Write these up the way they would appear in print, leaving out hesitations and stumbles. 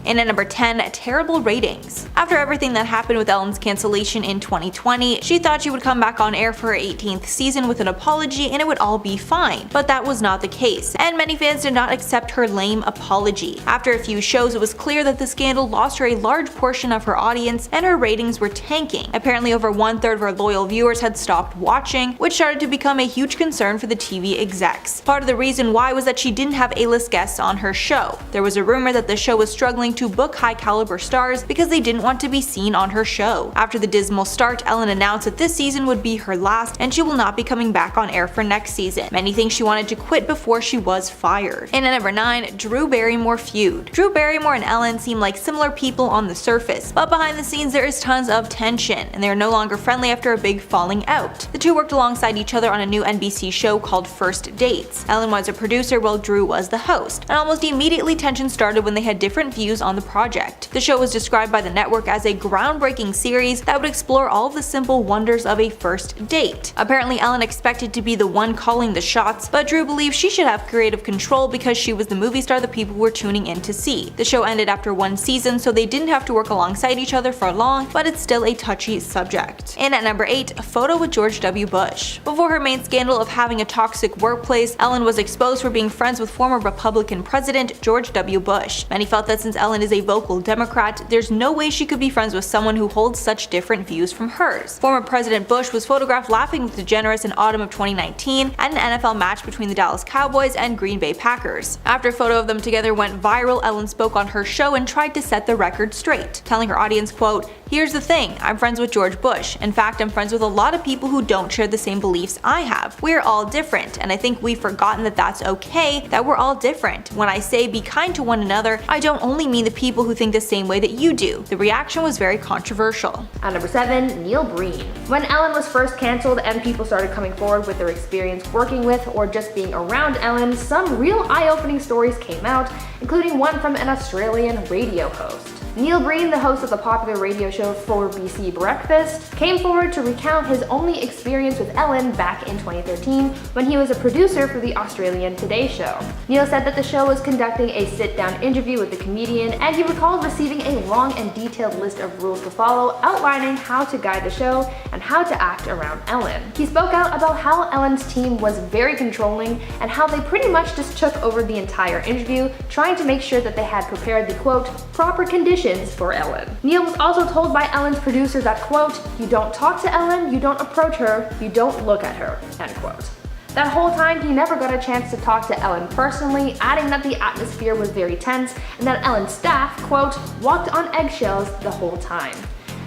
And at number 10, terrible ratings. After everything that happened with Ellen's cancellation in 2020, she thought she would come back on air for her 18th season with an apology and it would all be fine. But that was not the case, and many fans did not accept her lame apology. After a few shows, it was clear that the scandal lost her a large portion of her audience and her ratings were tanking. Apparently over 1/3 of her loyal viewers had stopped watching, which started to become a huge concern for the TV execs. Part of the reason why was that she didn't have A-list guests on her show. There was a rumor that the show was struggling to book high-caliber stars because they didn't want to be seen on her show. After the dismal start, Ellen announced that this season would be her last and she will not be coming back on air for next season. Many think she wanted to quit before she was fired. And at number 9, Drew Barrymore feud. Drew Barrymore and Ellen seem like similar people on the surface, but behind the scenes there is tons of tension, and they are no longer friendly after a big falling out. The two worked alongside each other on a new NBC show called First Dates. Ellen was a producer while Drew was the host, and almost immediately tension started when they had different views on the project. The show was described by the network as a groundbreaking series that would explore all of the simple wonders of a first date. Apparently Ellen expected to be the one calling the shots, but Drew believed she should have creative control because she was the movie star the people were tuning in to see. The show ended after one season, so they didn't have to work alongside each other for long, but it's still a touchy subject. And at number 8, a photo with George W. Bush. Before her main scandal of having a toxic workplace, Ellen was exposed for being friends with former Republican President George W. Bush. Many felt that since Ellen is a vocal Democrat, there's no way she could be friends with someone who holds such different views from hers. Former President Bush was photographed laughing with DeGeneres in autumn of 2019 at an NFL match between the Dallas Cowboys and Green Bay Packers. After a photo of them together went viral, Ellen spoke on her show and tried to set the record straight, telling her audience, quote, "Here's the thing, I'm friends with George Bush. In fact, I'm friends with a lot of people who don't share the same beliefs I have. We're all different, and I think we've forgotten that that's okay, that we're all different. When I say be kind to one another, I don't only mean the people who think the same way that you do." The reaction was very controversial. At number 7, Neil Breen. When Ellen was first cancelled and people started coming forward with their experience working with or just being around Ellen, some real eye-opening stories came out, including one from an Australian radio host. Neil Breen, the host of the popular radio show 4BC Breakfast, came forward to recount his only experience with Ellen back in 2013 when he was a producer for the Australian Today Show. Neil said that the show was conducting a sit-down interview with the comedian, and he recalled receiving a long and detailed list of rules to follow outlining how to guide the show and how to act around Ellen. He spoke out about how Ellen's team was very controlling and how they pretty much just took over the entire interview, trying to make sure that they had prepared the quote, proper conditions for Ellen. Neil was also told by Ellen's producer that quote, "You don't talk to Ellen, you don't approach her, you don't look at her," end quote. That whole time, he never got a chance to talk to Ellen personally, adding that the atmosphere was very tense and that Ellen's staff, quote, "walked on eggshells the whole time."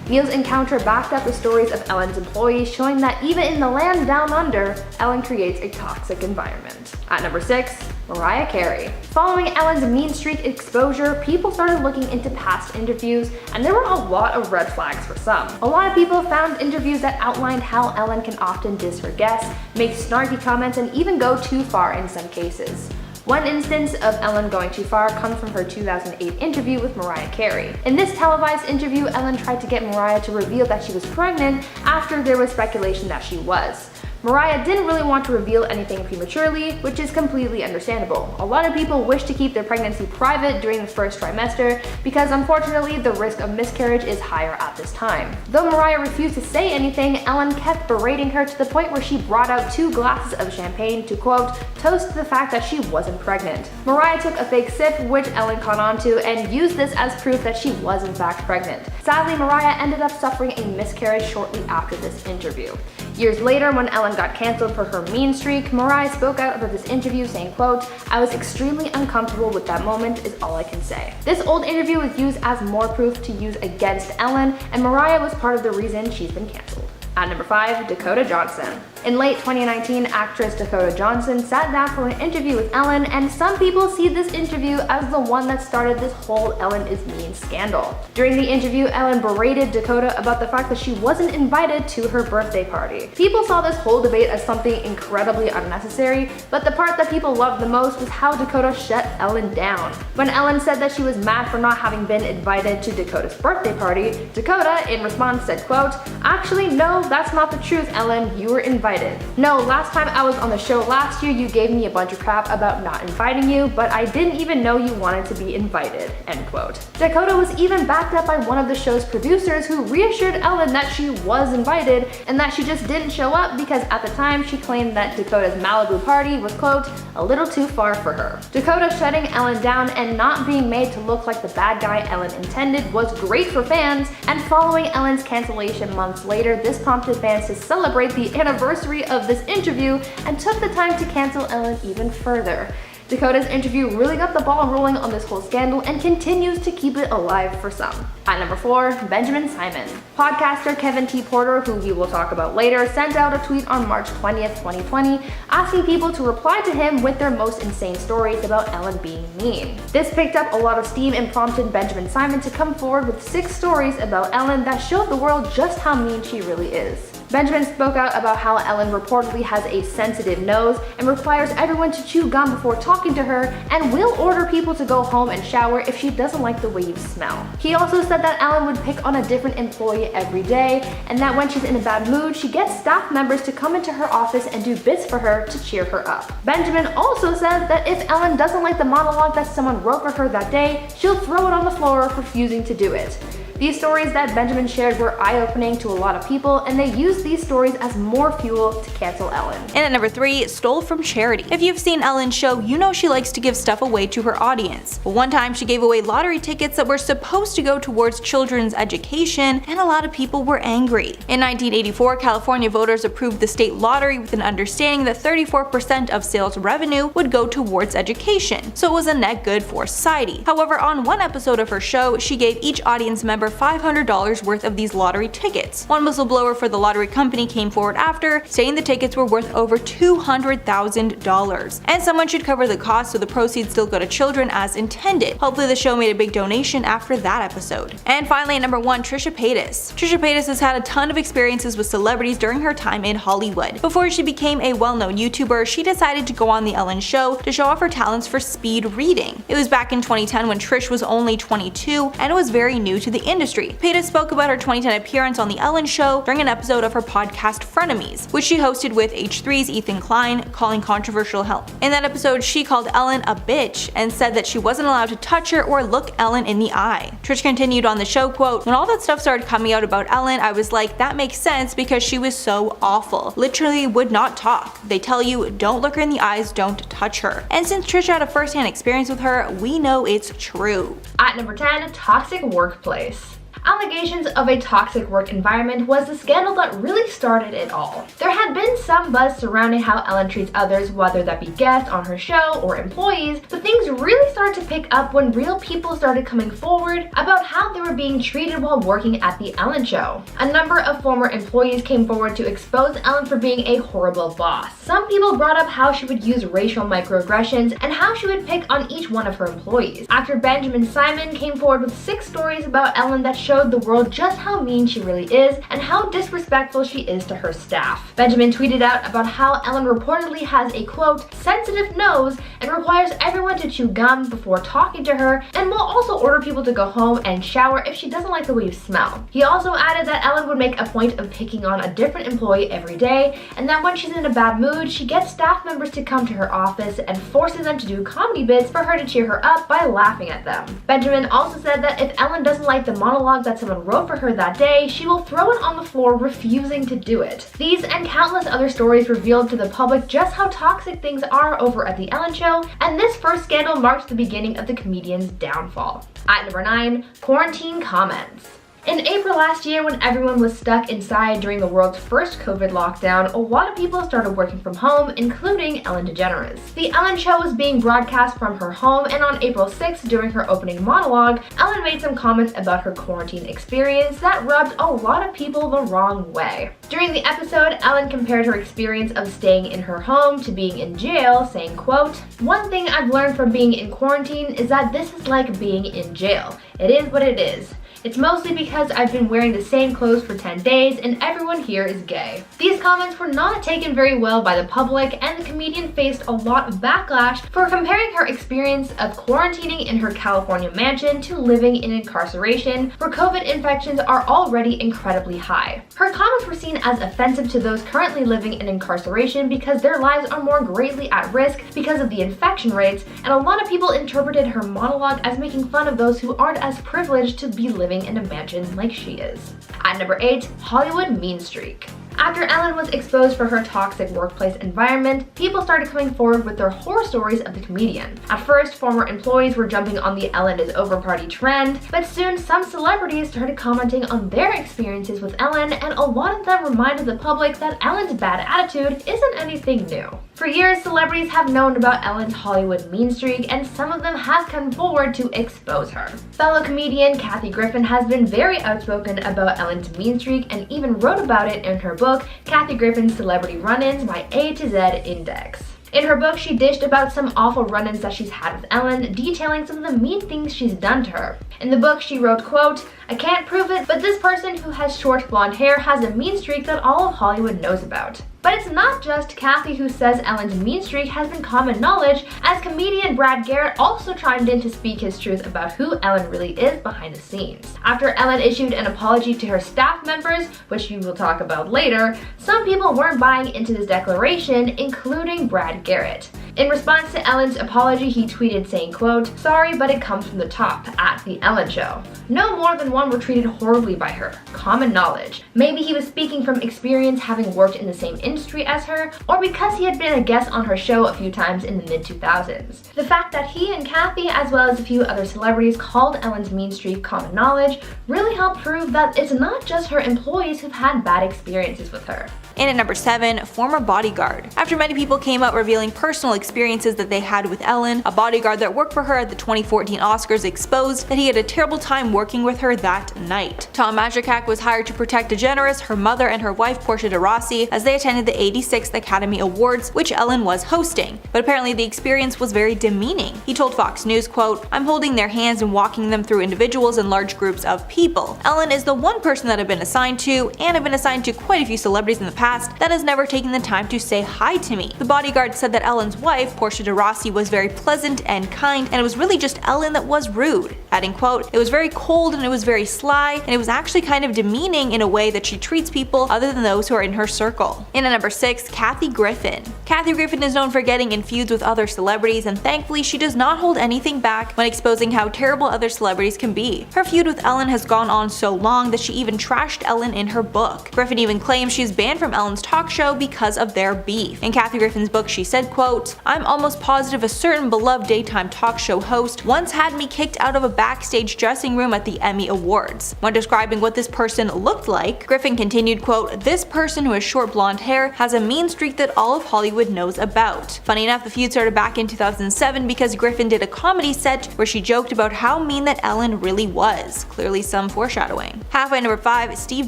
Neil's encounter backed up the stories of Ellen's employees, showing that even in the land down under, Ellen creates a toxic environment. At number 6, Mariah Carey. Following Ellen's mean streak exposure, people started looking into past interviews, and there were a lot of red flags for some. A lot of people found interviews that outlined how Ellen can often diss her guests, make snarky comments, and even go too far in some cases. One instance of Ellen going too far comes from her 2008 interview with Mariah Carey. In this televised interview, Ellen tried to get Mariah to reveal that she was pregnant after there was speculation that she was. Mariah didn't really want to reveal anything prematurely, which is completely understandable. A lot of people wish to keep their pregnancy private during the first trimester because unfortunately the risk of miscarriage is higher at this time. Though Mariah refused to say anything, Ellen kept berating her to the point where she brought out 2 glasses of champagne to quote, toast the fact that she wasn't pregnant. Mariah took a fake sip, which Ellen caught on to, and used this as proof that she was in fact pregnant. Sadly, Mariah ended up suffering a miscarriage shortly after this interview. Years later, when Ellen got cancelled for her mean streak, Mariah spoke out about this interview saying, quote, "I was extremely uncomfortable with that moment is all I can say." This old interview was used as more proof to use against Ellen, and Mariah was part of the reason she's been cancelled. At number 5, Dakota Johnson. In late 2019, actress Dakota Johnson sat down for an interview with Ellen, and some people see this interview as the one that started this whole Ellen is mean scandal. During the interview, Ellen berated Dakota about the fact that she wasn't invited to her birthday party. People saw this whole debate as something incredibly unnecessary, but the part that people loved the most was how Dakota shut Ellen down. When Ellen said that she was mad for not having been invited to Dakota's birthday party, Dakota, in response, said, quote, "Actually, no, that's not the truth, Ellen. You were invited invited. No, last time I was on the show last year, you gave me a bunch of crap about not inviting you, but I didn't even know you wanted to be invited, end quote. Dakota was even backed up by one of the show's producers who reassured Ellen that she was invited and that she just didn't show up because at the time she claimed that Dakota's Malibu party was, quote, a little too far for her. Dakota shutting Ellen down and not being made to look like the bad guy Ellen intended was great for fans, and following Ellen's cancellation months later, this prompted fans to celebrate the anniversary of this interview and took the time to cancel Ellen even further. Dakota's interview really got the ball rolling on this whole scandal and continues to keep it alive for some. At number 4, Benjamin Simon. Podcaster Kevin T. Porter, who we will talk about later, sent out a tweet on March 20th, 2020, asking people to reply to him with their most insane stories about Ellen being mean. This picked up a lot of steam and prompted Benjamin Simon to come forward with 6 stories about Ellen that showed the world just how mean she really is. Benjamin spoke out about how Ellen reportedly has a sensitive nose and requires everyone to chew gum before talking to her, and will order people to go home and shower if she doesn't like the way you smell. He also said that Ellen would pick on a different employee every day, and that when she's in a bad mood, she gets staff members to come into her office and do bits for her to cheer her up. Benjamin also said that if Ellen doesn't like the monologue that someone wrote for her that day, she'll throw it on the floor, refusing to do it. These stories that Benjamin shared were eye-opening to a lot of people, and they used these stories as more fuel to cancel Ellen. And at number 3, stole from charity. If you've seen Ellen's show, you know she likes to give stuff away to her audience. But one time she gave away lottery tickets that were supposed to go towards children's education, and a lot of people were angry. In 1984, California voters approved the state lottery with an understanding that 34% of sales revenue would go towards education, so it was a net good for society. However, on one episode of her show, she gave each audience member $500 worth of these lottery tickets. One whistleblower for the lottery company came forward after, saying the tickets were worth over $200,000, and someone should cover the cost so the proceeds still go to children as intended. Hopefully the show made a big donation after that episode. And finally at number 1, Trisha Paytas. Trisha Paytas has had a ton of experiences with celebrities during her time in Hollywood. Before she became a well-known YouTuber, she decided to go on The Ellen Show to show off her talents for speed reading. It was back in 2010 when Trish was only 22 and was very new to the industry. Paytas spoke about her 2010 appearance on The Ellen Show during an episode of her podcast Frenemies, which she hosted with H3's Ethan Klein, calling controversial help. In that episode, she called Ellen a bitch and said that she wasn't allowed to touch her or look Ellen in the eye. Trish continued on the show, quote, "When all that stuff started coming out about Ellen, I was like, that makes sense because she was so awful. Literally would not talk. They tell you, don't look her in the eyes, don't touch her." And since Trish had a first-hand experience with her, we know it's true. At number 10, toxic workplace. Allegations of a toxic work environment was the scandal that really started it all. There had been some buzz surrounding how Ellen treats others, whether that be guests on her show or employees, but things really started to pick up when real people started coming forward about how they were being treated while working at The Ellen Show. A number of former employees came forward to expose Ellen for being a horrible boss. Some people brought up how she would use racial microaggressions and how she would pick on each one of her employees. Actor Benjamin Simon came forward with 6 stories about Ellen that showed the world just how mean she really is and how disrespectful she is to her staff. Benjamin tweeted out about how Ellen reportedly has a, quote, sensitive nose and requires everyone to chew gum before talking to her, and will also order people to go home and shower if she doesn't like the way you smell. He also added that Ellen would make a point of picking on a different employee every day, and that when she's in a bad mood, she gets staff members to come to her office and forces them to do comedy bits for her to cheer her up by laughing at them. Benjamin also said that if Ellen doesn't like the monologue that someone wrote for her that day, she will throw it on the floor, refusing to do it. These and countless other stories revealed to the public just how toxic things are over at The Ellen Show, and this first scandal marks the beginning of the comedian's downfall. At number 9, quarantine comments. In April last year, when everyone was stuck inside during the world's first COVID lockdown, a lot of people started working from home, including Ellen DeGeneres. The Ellen Show was being broadcast from her home, and on April 6th, during her opening monologue, Ellen made some comments about her quarantine experience that rubbed a lot of people the wrong way. During the episode, Ellen compared her experience of staying in her home to being in jail, saying, quote, "One thing I've learned from being in quarantine is that this is like being in jail. It is what it is. It's mostly because I've been wearing the same clothes for 10 days and everyone here is gay. These comments were not taken very well by the public, and the comedian faced a lot of backlash for comparing her experience of quarantining in her California mansion to living in incarceration, where COVID infections are already incredibly high. Her comments were seen as offensive to those currently living in incarceration because their lives are more greatly at risk because of the infection rates, and a lot of people interpreted her monologue as making fun of those who aren't as privileged to be living in a mansion like she is. At number 8, Hollywood mean streak. After Ellen was exposed for her toxic workplace environment, people started coming forward with their horror stories of the comedian. At first, former employees were jumping on the Ellen is over party trend, but soon some celebrities started commenting on their experiences with Ellen, and a lot of them reminded the public that Ellen's bad attitude isn't anything new. For years, celebrities have known about Ellen's Hollywood mean streak, and some of them have come forward to expose her. Fellow comedian Kathy Griffin has been very outspoken about Ellen's mean streak and even wrote about it in her book, Kathy Griffin's Celebrity Run-Ins by A to Z Index. In her book, she dished about some awful run-ins that she's had with Ellen, detailing some of the mean things she's done to her. In the book, she wrote, quote, "I can't prove it, but this person who has short blonde hair has a mean streak that all of Hollywood knows about." But it's not just Kathy who says Ellen's mean streak has been common knowledge, as comedian Brad Garrett also chimed in to speak his truth about who Ellen really is behind the scenes. After Ellen issued an apology to her staff members, which we will talk about later, some people weren't buying into this declaration, including Brad Garrett. In response to Ellen's apology, he tweeted saying, quote, "Sorry, but it comes from the top, at The Ellen Show. No more than one were treated horribly by her. Common knowledge." Maybe he was speaking from experience having worked in the same industry as her, or because he had been a guest on her show a few times in the mid-2000s. The fact that he and Kathy, as well as a few other celebrities, called Ellen's mean streak common knowledge really helped prove that it's not just her employees who've had bad experiences with her. And at number 7, former bodyguard. After many people came out revealing personal experiences that they had with Ellen, a bodyguard that worked for her at the 2014 Oscars exposed that he had a terrible time working with her that night. Tom Majikak was hired to protect DeGeneres, her mother, and her wife Portia de Rossi as they attended the 86th Academy Awards, which Ellen was hosting. But apparently the experience was very demeaning. He told Fox News, quote, "I'm holding their hands and walking them through individuals and large groups of people. Ellen is the one person that I've been assigned to, and I've been assigned to quite a few celebrities in the past, that has never taken the time to say hi to me." The bodyguard said that Ellen's wife, Portia de Rossi, was very pleasant and kind, and it was really just Ellen that was rude. Adding, quote, "It was very cold and it was very sly, and it was actually kind of demeaning in a way that she treats people other than those who are in her circle." And at number 6, Kathy Griffin. Kathy Griffin is known for getting in feuds with other celebrities, and thankfully she does not hold anything back when exposing how terrible other celebrities can be. Her feud with Ellen has gone on so long that she even trashed Ellen in her book. Griffin even claims she's banned from Ellen's talk show because of their beef. In Kathy Griffin's book, she said, quote, "I'm almost positive a certain beloved daytime talk show host once had me kicked out of a backstage dressing room at the Emmy Awards." When describing what this person looked like, Griffin continued, quote, "This person who has short blonde hair has a mean streak that all of Hollywood knows about." Funny enough, the feud started back in 2007 because Griffin did a comedy set where she joked about how mean that Ellen really was. Clearly some foreshadowing. Halfway number 5, Steve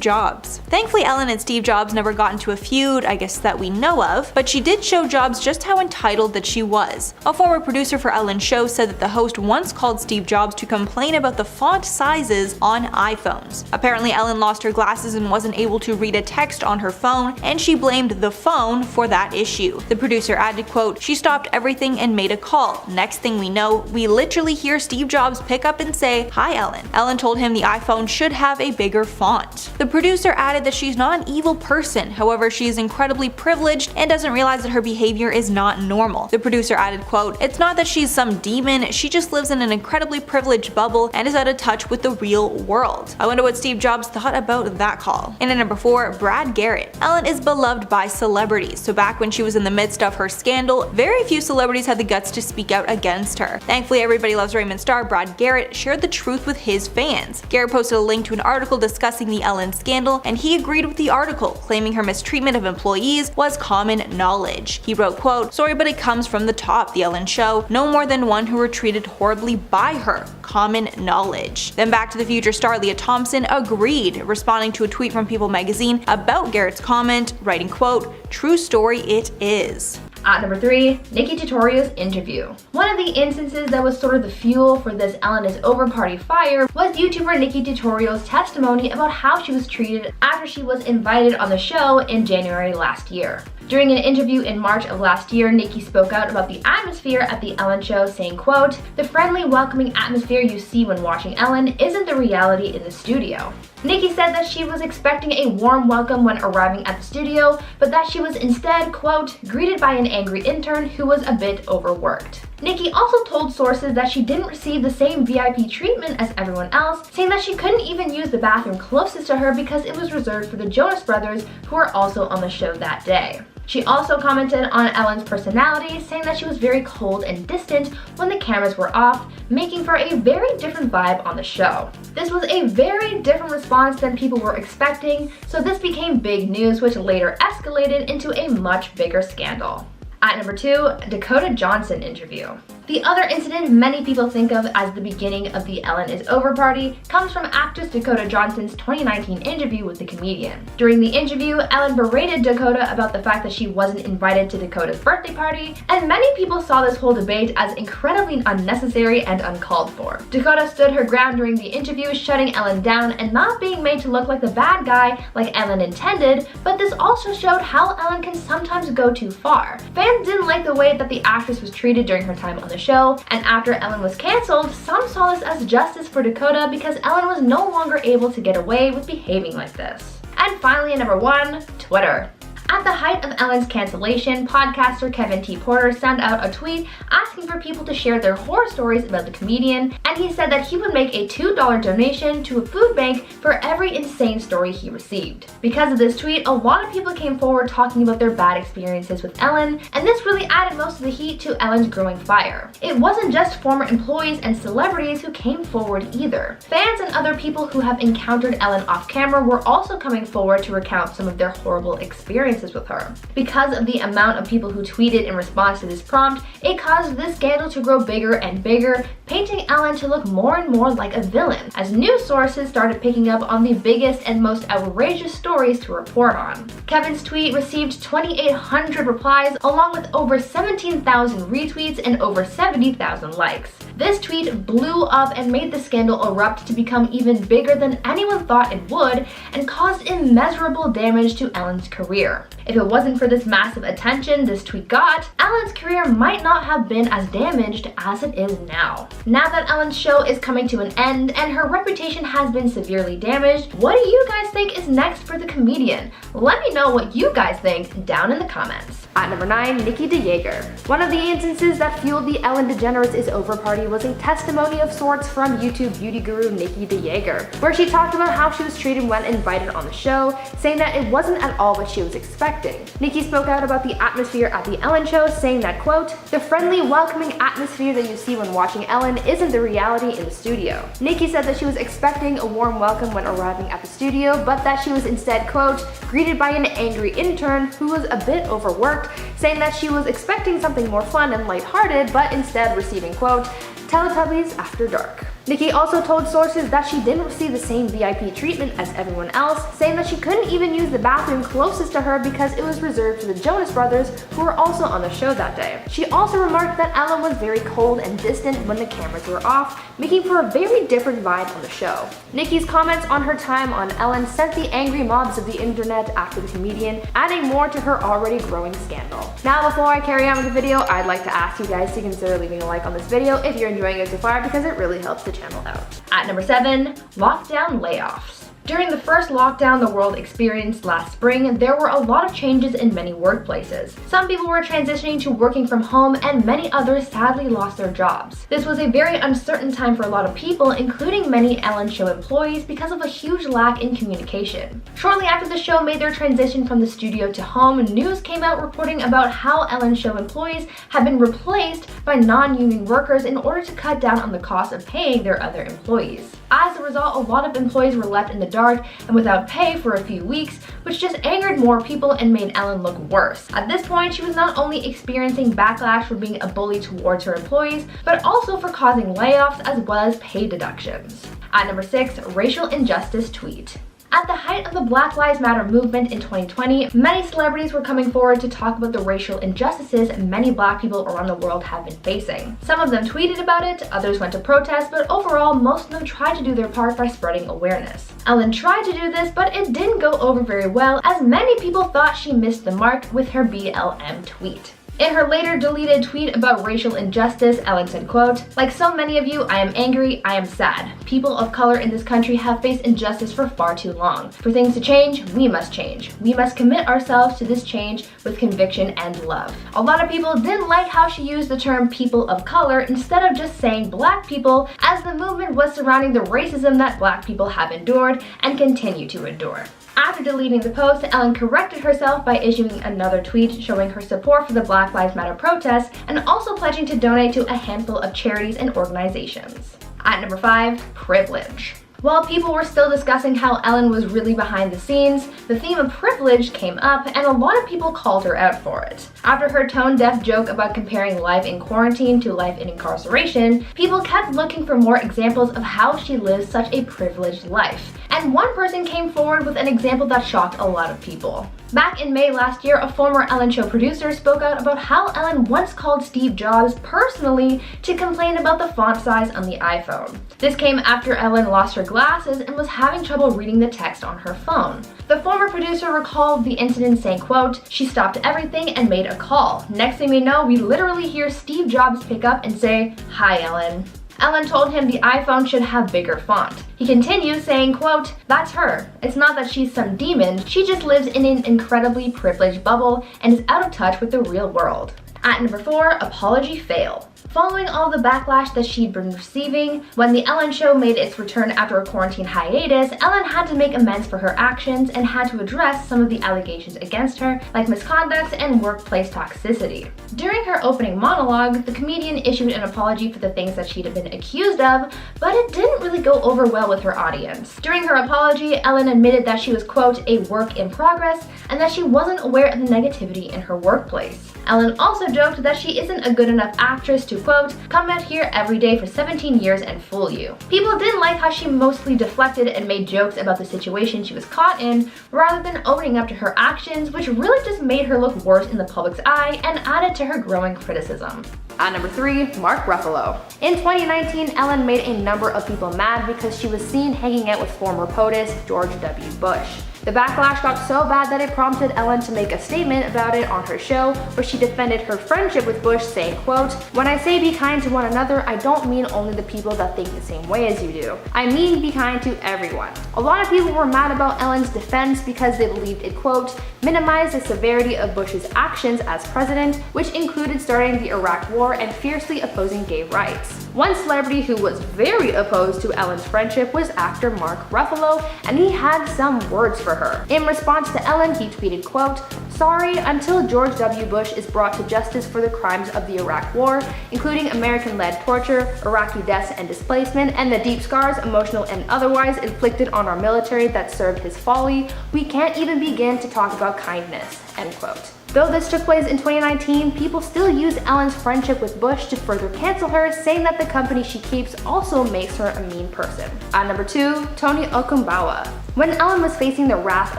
Jobs. Thankfully, Ellen and Steve Jobs never got into a feud, I guess that we know of, but she did show Jobs just how entitled that she was. A former producer for Ellen's show said that the host once called Steve Jobs to complain about the font sizes on iPhones. Apparently, Ellen lost her glasses and wasn't able to read a text on her phone, and she blamed the phone for that issue. The producer added, quote, "She stopped everything and made a call. Next thing we know, we literally hear Steve Jobs pick up and say, 'Hi, Ellen.' Ellen told him the iPhone should have a bigger font." The producer added that she's not an evil person, however, she is incredibly privileged and doesn't realize that her behavior is not normal. The producer added, quote, "It's not that she's some demon, she just lives in an incredibly privileged bubble and is out of touch with the real world." I wonder what Steve Jobs thought about that call. And at number 4, Brad Garrett. Ellen is beloved by celebrities, so back when she was in the midst of her scandal, very few celebrities had the guts to speak out against her. Thankfully, Everybody Loves Raymond star Brad Garrett shared the truth with his fans. Garrett posted a link to an article discussing the Ellen scandal, and he agreed with the article, claiming her mistreatment of employees was common knowledge. He wrote, quote, "Sorry, but it comes from the top, The Ellen Show. No more than one who were treated horribly by her. Common knowledge." Then Back to the Future star Leah Thompson agreed, responding to a tweet from People magazine about Garrett's comment, writing, quote, "True story it is." At number 3, Nikkie Tutorial's interview. One of the instances that was sort of the fuel for this Ellen is Over party fire was YouTuber Nikkie Tutorial's testimony about how she was treated after she was invited on the show in January last year. During an interview in March of last year, Nikkie spoke out about the atmosphere at the Ellen show, saying, quote, "The friendly, welcoming atmosphere you see when watching Ellen isn't the reality in the studio." Nikkie said that she was expecting a warm welcome when arriving at the studio, but that she was instead, quote, "greeted by an angry intern who was a bit overworked." Nikkie also told sources that she didn't receive the same VIP treatment as everyone else, saying that she couldn't even use the bathroom closest to her because it was reserved for the Jonas Brothers, who were also on the show that day. She also commented on Ellen's personality, saying that she was very cold and distant when the cameras were off, making for a very different vibe on the show. This was a very different response than people were expecting, so this became big news, which later escalated into a much bigger scandal. At number 2, Dakota Johnson interview. The other incident many people think of as the beginning of the Ellen is Over party comes from actress Dakota Johnson's 2019 interview with the comedian. During the interview, Ellen berated Dakota about the fact that she wasn't invited to Dakota's birthday party, and many people saw this whole debate as incredibly unnecessary and uncalled for. Dakota stood her ground during the interview, shutting Ellen down and not being made to look like the bad guy like Ellen intended, but this also showed how Ellen can sometimes go too far. Fans didn't like the way that the actress was treated during her time on the show, and after Ellen was canceled, some saw this as justice for Dakota because Ellen was no longer able to get away with behaving like this. And finally, at number 1, Twitter. At the height of Ellen's cancellation, podcaster Kevin T. Porter sent out a tweet asking for people to share their horror stories about the comedian, and he said that he would make a $2 donation to a food bank for every insane story he received. Because of this tweet, a lot of people came forward talking about their bad experiences with Ellen, and this really added most of the heat to Ellen's growing fire. It wasn't just former employees and celebrities who came forward either. Fans and other people who have encountered Ellen off camera were also coming forward to recount some of their horrible experiences with her. Because of the amount of people who tweeted in response to this prompt, it caused this scandal to grow bigger and bigger, painting Ellen to look more and more like a villain, as news sources started picking up on the biggest and most outrageous stories to report on. Kevin's tweet received 2,800 replies, along with over 17,000 retweets and over 70,000 likes. This tweet blew up and made the scandal erupt to become even bigger than anyone thought it would, and caused immeasurable damage to Ellen's career. If it wasn't for this massive attention this tweet got, Ellen's career might not have been as damaged as it is now. Now that Ellen's show is coming to an end and her reputation has been severely damaged, what do you guys think is next for the comedian? Let me know what you guys think down in the comments. At number 9, Nikkie De Jager. One of the instances that fueled the Ellen DeGeneres is Over party was a testimony of sorts from YouTube beauty guru Nikkie De Jager, where she talked about how she was treated when invited on the show, saying that it wasn't at all what she was expecting. Nikkie spoke out about the atmosphere at the Ellen show, saying that, quote, "The friendly, welcoming atmosphere that you see when watching Ellen isn't the reality in the studio." Nikkie said that she was expecting a warm welcome when arriving at the studio, but that she was instead, quote, "greeted by an angry intern who was a bit overworked," saying that she was expecting something more fun and lighthearted, but instead receiving, quote, "Teletubbies after dark." Nikkie also told sources that she didn't receive the same VIP treatment as everyone else, saying that she couldn't even use the bathroom closest to her because it was reserved for the Jonas Brothers, who were also on the show that day. She also remarked that Ellen was very cold and distant when the cameras were off, making for a very different vibe on the show. Nikkie's comments on her time on Ellen sent the angry mobs of the internet after the comedian, adding more to her already growing scandal. Now, before I carry on with the video, I'd like to ask you guys to consider leaving a like on this video if you're enjoying it so far, because it really helps the channel out. At number 7, lockdown layoffs. During the first lockdown the world experienced last spring, there were a lot of changes in many workplaces. Some people were transitioning to working from home, and many others sadly lost their jobs. This was a very uncertain time for a lot of people, including many Ellen show employees, because of a huge lack in communication. Shortly after the show made their transition from the studio to home, news came out reporting about how Ellen show employees had been replaced by non-union workers in order to cut down on the cost of paying their other employees. As a result, a lot of employees were left in the dark and without pay for a few weeks, which just angered more people and made Ellen look worse. At this point, she was not only experiencing backlash for being a bully towards her employees, but also for causing layoffs as well as pay deductions. At number 6, racial injustice tweet. At the height of the Black Lives Matter movement in 2020, many celebrities were coming forward to talk about the racial injustices many Black people around the world have been facing. Some of them tweeted about it, others went to protest, but overall, most of them tried to do their part by spreading awareness. Ellen tried to do this, but it didn't go over very well, as many people thought she missed the mark with her BLM tweet. In her later deleted tweet about racial injustice, Ellen said, quote, "Like so many of you, I am angry, I am sad. People of color in this country have faced injustice for far too long. For things to change, we must change. We must commit ourselves to this change with conviction and love." A lot of people didn't like how she used the term people of color instead of just saying Black people, as the movement was surrounding the racism that Black people have endured and continue to endure. After deleting the post, Ellen corrected herself by issuing another tweet showing her support for the Black Lives Matter protests and also pledging to donate to a handful of charities and organizations. At number 5, privilege. While people were still discussing how Ellen was really behind the scenes, the theme of privilege came up and a lot of people called her out for it. After her tone-deaf joke about comparing life in quarantine to life in incarceration, people kept looking for more examples of how she lives such a privileged life. And one person came forward with an example that shocked a lot of people. Back in May last year, a former Ellen Show producer spoke out about how Ellen once called Steve Jobs personally to complain about the font size on the iPhone. This came after Ellen lost her glasses and was having trouble reading the text on her phone. The former producer recalled the incident saying, quote, "She stopped everything and made a call. Next thing we know, we literally hear Steve Jobs pick up and say, 'Hi, Ellen.'" Ellen told him the iPhone should have bigger font. He continues saying, quote, "That's her. It's not that she's some demon, she just lives in an incredibly privileged bubble and is out of touch with the real world." At number 4, apology fail. Following all the backlash that she'd been receiving, when The Ellen Show made its return after a quarantine hiatus, Ellen had to make amends for her actions and had to address some of the allegations against her, like misconduct and workplace toxicity. During her opening monologue, the comedian issued an apology for the things that she'd been accused of, but it didn't really go over well with her audience. During her apology, Ellen admitted that she was, quote, "a work in progress," and that she wasn't aware of the negativity in her workplace. Ellen also joked that she isn't a good enough actress to, quote, "come out here every day for 17 years and fool you." People didn't like how she mostly deflected and made jokes about the situation she was caught in, rather than owning up to her actions, which really just made her look worse in the public's eye and added to her growing criticism. At number 3, Mark Ruffalo. In 2019, Ellen made a number of people mad because she was seen hanging out with former POTUS George W. Bush. The backlash got so bad that it prompted Ellen to make a statement about it on her show, where she defended her friendship with Bush, saying, quote, "When I say be kind to one another, I don't mean only the people that think the same way as you do. I mean be kind to everyone." A lot of people were mad about Ellen's defense because they believed it, quote, "minimized the severity of Bush's actions as president, which included starting the Iraq War and fiercely opposing gay rights." One celebrity who was very opposed to Ellen's friendship was actor Mark Ruffalo, and he had some words for her. In response to Ellen, he tweeted, quote, "Sorry, until George W. Bush is brought to justice for the crimes of the Iraq War, including American-led torture, Iraqi deaths and displacement, and the deep scars, emotional and otherwise, inflicted on our military that served his folly, we can't even begin to talk about kindness," end quote. Though this took place in 2019, people still use Ellen's friendship with Bush to further cancel her, saying that the company she keeps also makes her a mean person. At number 2, Tony Okumbawa. When Ellen was facing the wrath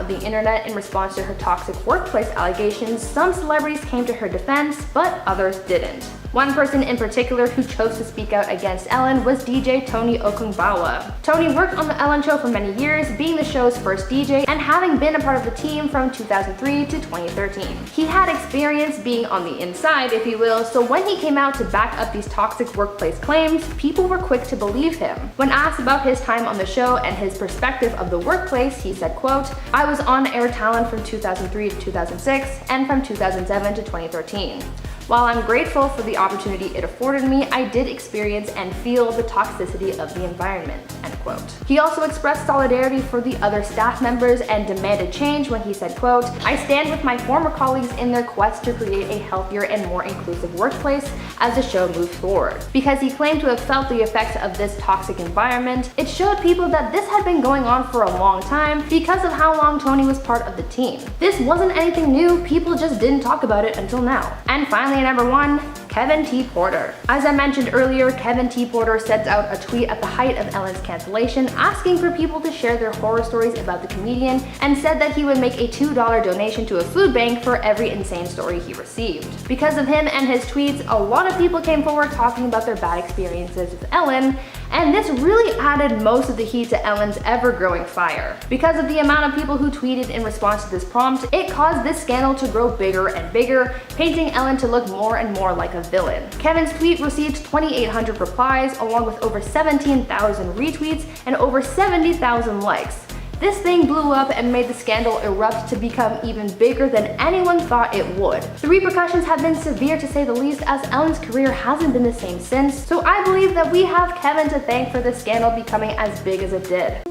of the internet in response to her toxic workplace allegations, some celebrities came to her defense, but others didn't. One person in particular who chose to speak out against Ellen was DJ Tony Okumbawa. Tony worked on The Ellen Show for many years, being the show's first DJ and having been a part of the team from 2003 to 2013. He had experience being on the inside, if you will, so when he came out to back up these toxic workplace claims, people were quick to believe him. When asked about his time on the show and his perspective of the workplace, he said, quote, "I was on air talent from 2003 to 2006 and from 2007 to 2013. While I'm grateful for the opportunity it afforded me, I did experience and feel the toxicity of the environment," end quote. He also expressed solidarity for the other staff members and demanded change when he said, quote, "I stand with my former colleagues in their quest to create a healthier and more inclusive workplace as the show moves forward." Because he claimed to have felt the effects of this toxic environment, it showed people that this had been going on for a long time because of how long Tony was part of the team. This wasn't anything new, people just didn't talk about it until now. And finally, finally, number 1, Kevin T. Porter. As I mentioned earlier, Kevin T. Porter sent out a tweet at the height of Ellen's cancellation asking for people to share their horror stories about the comedian and said that he would make a $2 donation to a food bank for every insane story he received. Because of him and his tweets, a lot of people came forward talking about their bad experiences with Ellen, and this really added most of the heat to Ellen's ever-growing fire. Because of the amount of people who tweeted in response to this prompt, it caused this scandal to grow bigger and bigger, painting Ellen to look more and more like a villain. Kevin's tweet received 2,800 replies, along with over 17,000 retweets and over 70,000 likes. This thing blew up and made the scandal erupt to become even bigger than anyone thought it would. The repercussions have been severe to say the least, as Ellen's career hasn't been the same since, so I believe that we have Kevin to thank for this scandal becoming as big as it did.